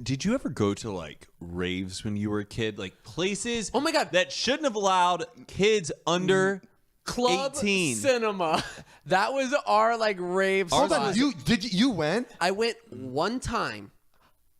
did you ever go to like raves when you were a kid? Like places Oh my God. that shouldn't have allowed kids under Club 18. cinema. That was our like rave. Hold spot. on, you went? I went one time.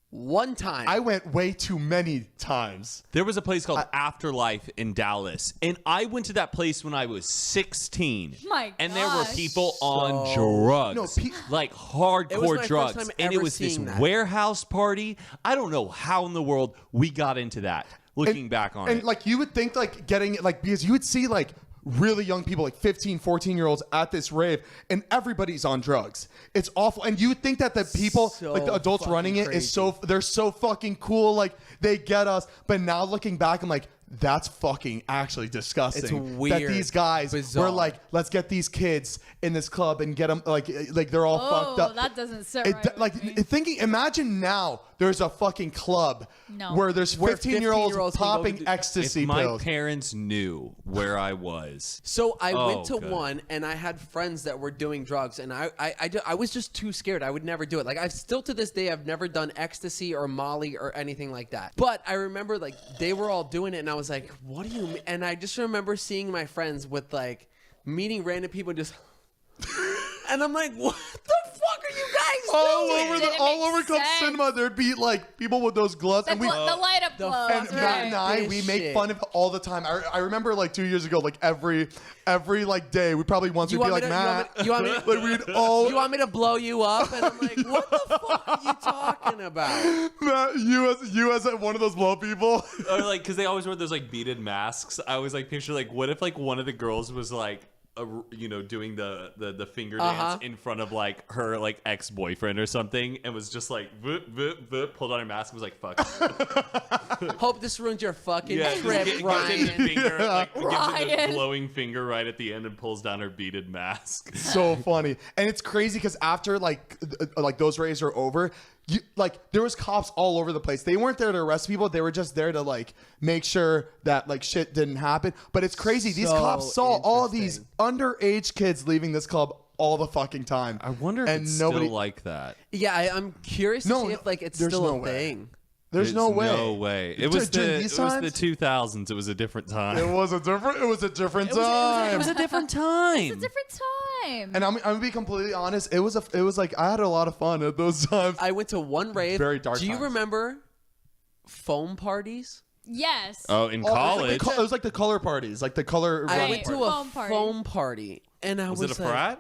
One time. I went way too many times. There was a place called Afterlife in Dallas, and I went to that place when I was 16. My and there were gosh. people on drugs, No, like It was hardcore my first drugs, time and it ever was this seeing that. warehouse party. I don't know how in the world we got into that. Looking back on and it, like you would think like getting like because you would see like really young people like 15 14-year-olds at this rave and everybody's on drugs. It's awful. And you would think that the people So like the adults fucking running it crazy. is so they're so fucking cool, like they get us. But now looking back, I'm like, that's fucking actually disgusting. It's weird, that these guys bizarre. were like, let's get these kids in this club and get them like they're all fucked up. that doesn't sit It, right with like me. thinking, imagine now there's a fucking club No. where there's 15-year-olds 15-year-olds can go popping do- ecstasy if my pills. parents knew where I was, So I went to good. one, and I had friends that were doing drugs, and I was just too scared. I would never do it. Like I've still to this day, I've never done ecstasy or Molly or anything like that. But I remember like they were all doing it, and I was like, "What do you mean?" And I just remember seeing my friends with like meeting random people and just, and I'm like, "What the fuck are you guys all doing?" over Didn't all make over Club sense. Cinema, there'd be like people with those gloves, The, and we. the light up the glow. And fuck- Matt and I, This we make shit. fun of it all the time. I remember like 2 years ago, like every like day, we probably once You would be want like, me to- Matt, you want me- like we'd all You want me to blow you up? And I'm like, "What the fuck are you talking about?" Matt, you as one of those blow people. or like because they always wear those like beaded masks. I always like picture like what if like one of the girls was like doing the finger dance in front of like her like ex-boyfriend or something and was just like pulled on her mask and was like fuck Hope this ruins your fucking just trip, gives him Ryan. the finger, like, gives him the Ryan. glowing finger right at the end and pulls down her beaded mask. So funny. And it's crazy because after like those raves are over, like there was cops all over the place. They weren't there to arrest people. They were just there to like make sure that like shit didn't happen. But it's crazy. These So cops saw all these interesting. underage kids leaving this club all the fucking time. I wonder if and it's nobody, still like that. Yeah, I'm curious to see if like it's there's still no a way. thing. There's no way. No way. It was During the these 2000s. It was a different time. It was a different time. It was a different time. It's a different time. And I'm gonna be completely honest. It was like I had a lot of fun at those times. I went to one rave. Very dark Do you times. remember foam parties? Yes. Oh, in Oh, college. it was like the color parties, like the color. I Right. went to Foam a party. foam party, and I was was it a like, frat?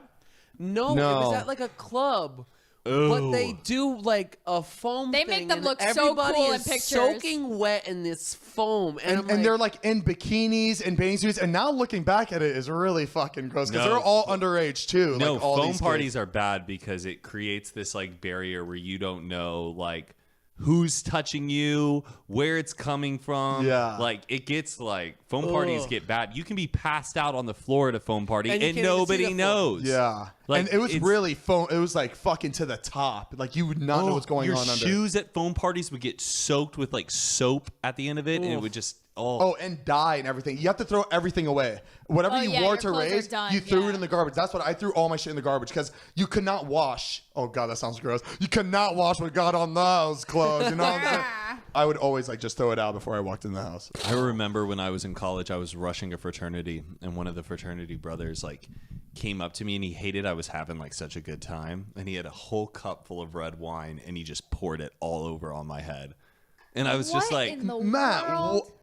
No, No. it was at like a club. Oh. But they do like a foam They thing, make them and look so everybody cool in is pictures. soaking wet in this foam. And, And they're like in bikinis and bathing suits. And now looking back at it is really fucking gross because No. they're all underage too. No, like, all foam these parties kids. are bad because it creates this like barrier where you don't know like who's touching you, where it's coming from. Yeah. Like it gets like foam parties get bad. You can be passed out on the floor at a foam party And and, you can't even see nobody the floor. knows. Yeah. Like, and it was it's- really foam. It was like fucking to the top. Like you would not know what's going Your on under. shoes at foam parties would get soaked with like soap at the end of it, and it would just Oh, and dye and everything. You have to throw everything away. Whatever Oh, you yeah, wore your to clothes are raves, done, you threw yeah. it in the garbage. That's what I threw all my shit in the garbage because you could not wash. Oh god, that sounds gross. You could not wash what got on those clothes. You know what I'm saying? I would always like just throw it out before I walked in the house. I remember when I was in college, I was rushing a fraternity, and one of the fraternity brothers like came up to me and he hated I was having like such a good time, and he had a whole cup full of red wine and he just poured it all over on my head, and I was just What like, in the Matt, world?